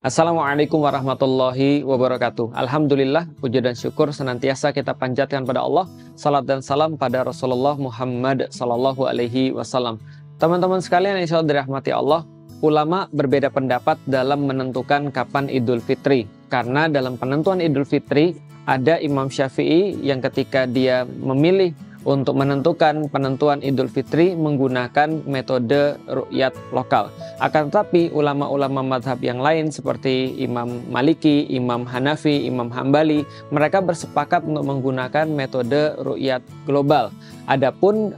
Assalamualaikum warahmatullahi wabarakatuh. Alhamdulillah, puja dan syukur senantiasa kita panjatkan pada Allah. Salat dan salam pada Rasulullah Muhammad Sallallahu Alaihi Wasallam. Teman-teman sekalian yang insyaallah dirahmati Allah, ulama berbeda pendapat dalam menentukan kapan Idul Fitri. Karena dalam penentuan Idul Fitri, ada Imam Syafi'i yang ketika dia memilih untuk menentukan penentuan Idul Fitri menggunakan metode ru'yat lokal. Akan tetapi ulama-ulama madhab yang lain seperti Imam Maliki, Imam Hanafi, Imam Hambali, mereka bersepakat untuk menggunakan metode ru'yat global. Adapun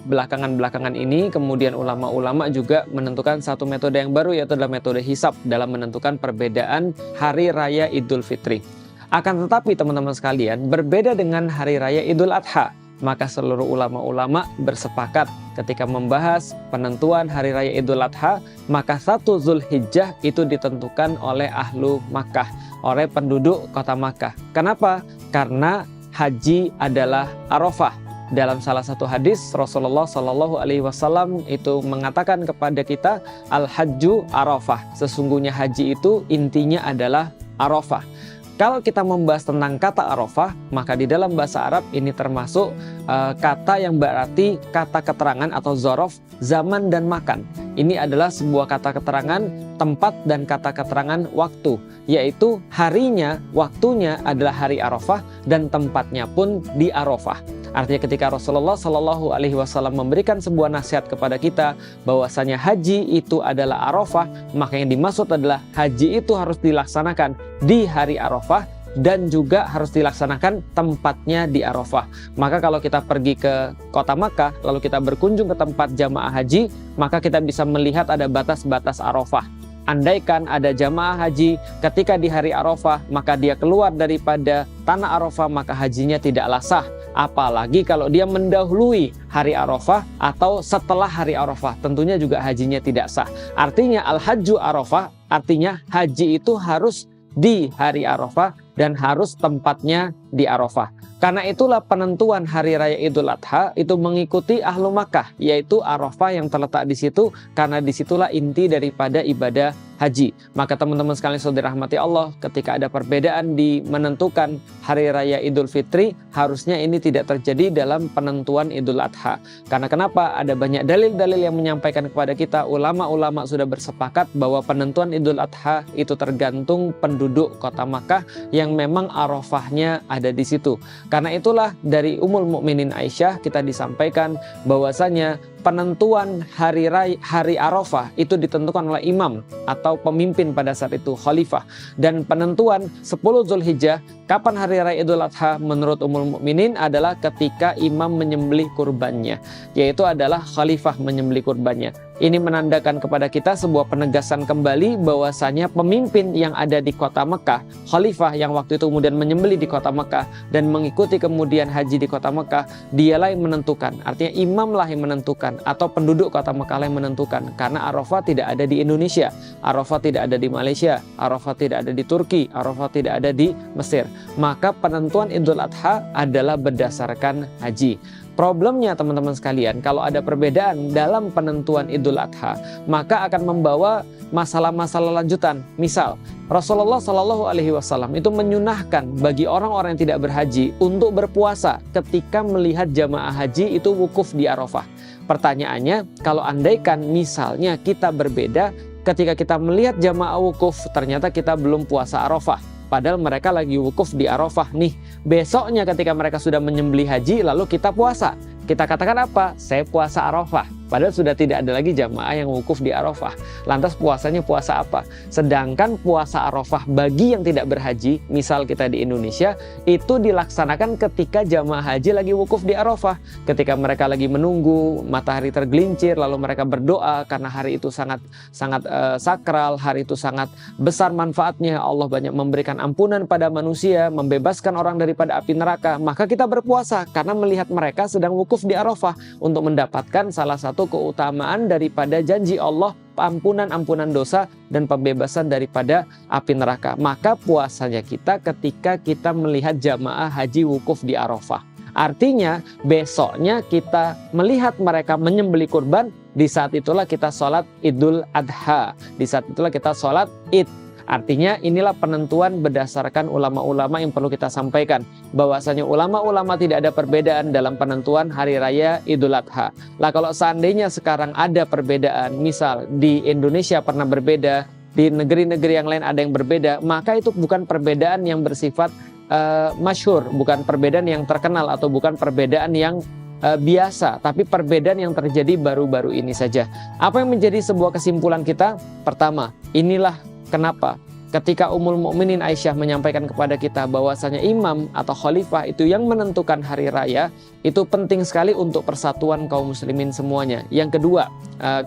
belakangan-belakangan ini kemudian ulama-ulama juga menentukan satu metode yang baru, yaitu adalah metode hisab dalam menentukan perbedaan hari raya Idul Fitri. Akan tetapi teman-teman sekalian, berbeda dengan hari raya Idul Adha, maka seluruh ulama-ulama bersepakat ketika membahas penentuan hari raya Idul Adha, maka 1 Zulhijjah itu ditentukan oleh ahlu Makkah, oleh penduduk kota Makkah. Kenapa? Karena haji adalah Arafah. Dalam salah satu hadis Rasulullah Shallallahu Alaihi Wasallam itu mengatakan kepada kita, al-hajju Arafah. Sesungguhnya haji itu intinya adalah Arafah. Kalau kita membahas tentang kata Arafah, maka di dalam bahasa Arab ini termasuk kata yang berarti kata keterangan atau zorof, zaman dan makan. Ini adalah sebuah kata keterangan tempat dan kata keterangan waktu, yaitu harinya, waktunya adalah hari Arafah dan tempatnya pun di Arafah. Artinya ketika Rasulullah Shallallahu Alaihi Wasallam memberikan sebuah nasihat kepada kita bahwasanya haji itu adalah Arafah, maka yang dimaksud adalah haji itu harus dilaksanakan di hari Arafah dan juga harus dilaksanakan tempatnya di Arafah. Maka kalau kita pergi ke kota Makkah lalu kita berkunjung ke tempat jamaah haji, maka kita bisa melihat ada batas-batas Arafah. Andaikan ada jamaah haji ketika di hari Arafah, maka dia keluar daripada tanah Arafah, maka hajinya tidaklah sah. Apalagi kalau dia mendahului hari Arafah atau setelah hari Arafah, tentunya juga hajinya tidak sah. Artinya al-hajju Arafah, artinya haji itu harus di hari Arafah dan harus tempatnya di Arafah. Karena itulah penentuan hari raya Idul Adha itu mengikuti ahlu Makkah, yaitu Arafah yang terletak di situ, karena disitulah inti daripada ibadah haji. Maka teman-teman sekalian saudara rahmati Allah, ketika ada perbedaan di menentukan hari raya Idul Fitri, harusnya ini tidak terjadi dalam penentuan Idul Adha. Karena kenapa? Ada banyak dalil-dalil yang menyampaikan kepada kita, ulama-ulama sudah bersepakat bahwa penentuan Idul Adha itu tergantung penduduk kota Makkah yang memang Arafahnya ada di situ. Karena itulah dari Ummul Mukminin Aisyah kita disampaikan bahwasanya penentuan hari Arafah itu ditentukan oleh imam atau pemimpin pada saat itu, khalifah. Dan penentuan 10 Zulhijjah kapan hari raya Idul Adha menurut Ummul Mukminin adalah ketika imam menyembelih kurbannya, yaitu adalah khalifah menyembelih kurbannya. Ini menandakan kepada kita sebuah penegasan kembali bahwasanya pemimpin yang ada di kota Mekah, khalifah yang waktu itu kemudian menyembelih di kota Mekah dan mengikuti kemudian haji di kota Mekah, dialah yang menentukan. Artinya imamlah yang menentukan atau penduduk kota Mekah yang menentukan. Karena Arafah tidak ada di Indonesia, Arafah tidak ada di Malaysia, Arafah tidak ada di Turki, Arafah tidak ada di Mesir. Maka penentuan Idul Adha adalah berdasarkan haji. Problemnya teman-teman sekalian, kalau ada perbedaan dalam penentuan Idul Adha, maka akan membawa masalah-masalah lanjutan. Misal, Rasulullah Shallallahu Alaihi Wasallam itu menyunahkan bagi orang-orang yang tidak berhaji untuk berpuasa ketika melihat jamaah haji itu wukuf di Arafah. Pertanyaannya, kalau andaikan misalnya kita berbeda ketika kita melihat jamaah wukuf, ternyata kita belum puasa Arafah. Padahal mereka lagi wukuf di Arafah nih. Besoknya ketika mereka sudah menyembelih haji, lalu kita puasa. Kita katakan apa? Saya puasa Arafah. Padahal sudah tidak ada lagi jamaah yang wukuf di Arafah. Lantas puasanya puasa apa? Sedangkan puasa Arafah bagi yang tidak berhaji, misal kita di Indonesia, itu dilaksanakan ketika jamaah haji lagi wukuf di Arafah. Ketika mereka lagi menunggu matahari tergelincir, lalu mereka berdoa karena hari itu sangat sakral, hari itu sangat besar manfaatnya. Allah banyak memberikan ampunan pada manusia, membebaskan orang daripada api neraka. Maka kita berpuasa karena melihat mereka sedang wukuf di Arafah untuk mendapatkan salah satu keutamaan daripada janji Allah, ampunan dosa dan pembebasan daripada api neraka. Maka puasanya kita ketika kita melihat jamaah haji wukuf di Arafah. Artinya besoknya kita melihat mereka menyembelih kurban, di saat itulah kita sholat Idul Adha, di saat itulah kita sholat Id. Artinya inilah penentuan berdasarkan ulama-ulama yang perlu kita sampaikan, bahwasanya ulama-ulama tidak ada perbedaan dalam penentuan hari raya Idul Adha. Lah kalau seandainya sekarang ada perbedaan, misal di Indonesia pernah berbeda, di negeri-negeri yang lain ada yang berbeda, maka itu bukan perbedaan yang bersifat masyhur, bukan perbedaan yang terkenal atau bukan perbedaan yang biasa, tapi perbedaan yang terjadi baru-baru ini saja. Apa yang menjadi sebuah kesimpulan kita? Pertama, inilah kenapa ketika Ummul Mukminin Aisyah menyampaikan kepada kita bahwasanya imam atau khalifah itu yang menentukan hari raya, itu penting sekali untuk persatuan kaum muslimin semuanya. Yang kedua,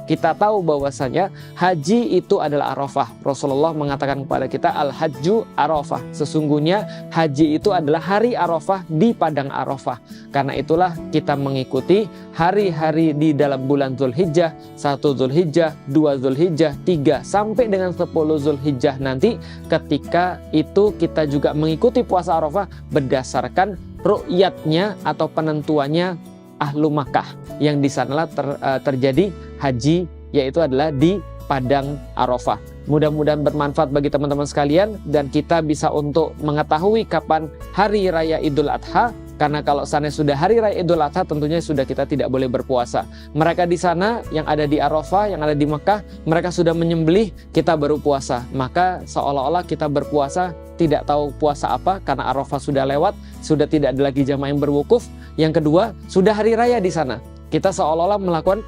kita tahu bahwasanya haji itu adalah Arafah. Rasulullah mengatakan kepada kita, al-hajju Arafah. Sesungguhnya haji itu adalah hari Arafah di padang Arafah. Karena itulah kita mengikuti hari-hari di dalam bulan Zulhijjah, 1 Zulhijjah, 2 Zulhijjah, 3 sampai dengan 10 Zulhijjah nanti. Ketika itu kita juga mengikuti puasa Arafah berdasarkan ru'yatnya atau penentuannya Ahlu Makkah, yang di sanalah terjadi haji, yaitu adalah di padang Arafah. Mudah-mudahan bermanfaat bagi teman-teman sekalian dan kita bisa untuk mengetahui kapan hari raya Idul Adha. Karena kalau sana sudah hari raya Idul Adha, tentunya sudah kita tidak boleh berpuasa. Mereka di sana yang ada di Arafah, yang ada di Mekah, mereka sudah menyembelih, kita baru puasa. Maka seolah-olah kita berpuasa tidak tahu puasa apa, karena Arafah sudah lewat, sudah tidak ada lagi jamaah yang berwukuf. Yang kedua, sudah hari raya di sana. Kita seolah-olah melakukan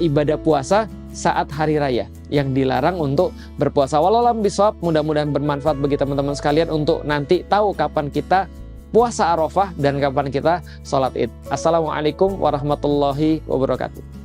ibadah puasa saat hari raya, yang dilarang untuk berpuasa. Wallahu a'lam bishawab. Mudah-mudahan bermanfaat bagi teman-teman sekalian untuk nanti tahu kapan kita puasa Arafah dan kapan kita sholat Id. Assalamualaikum warahmatullahi wabarakatuh.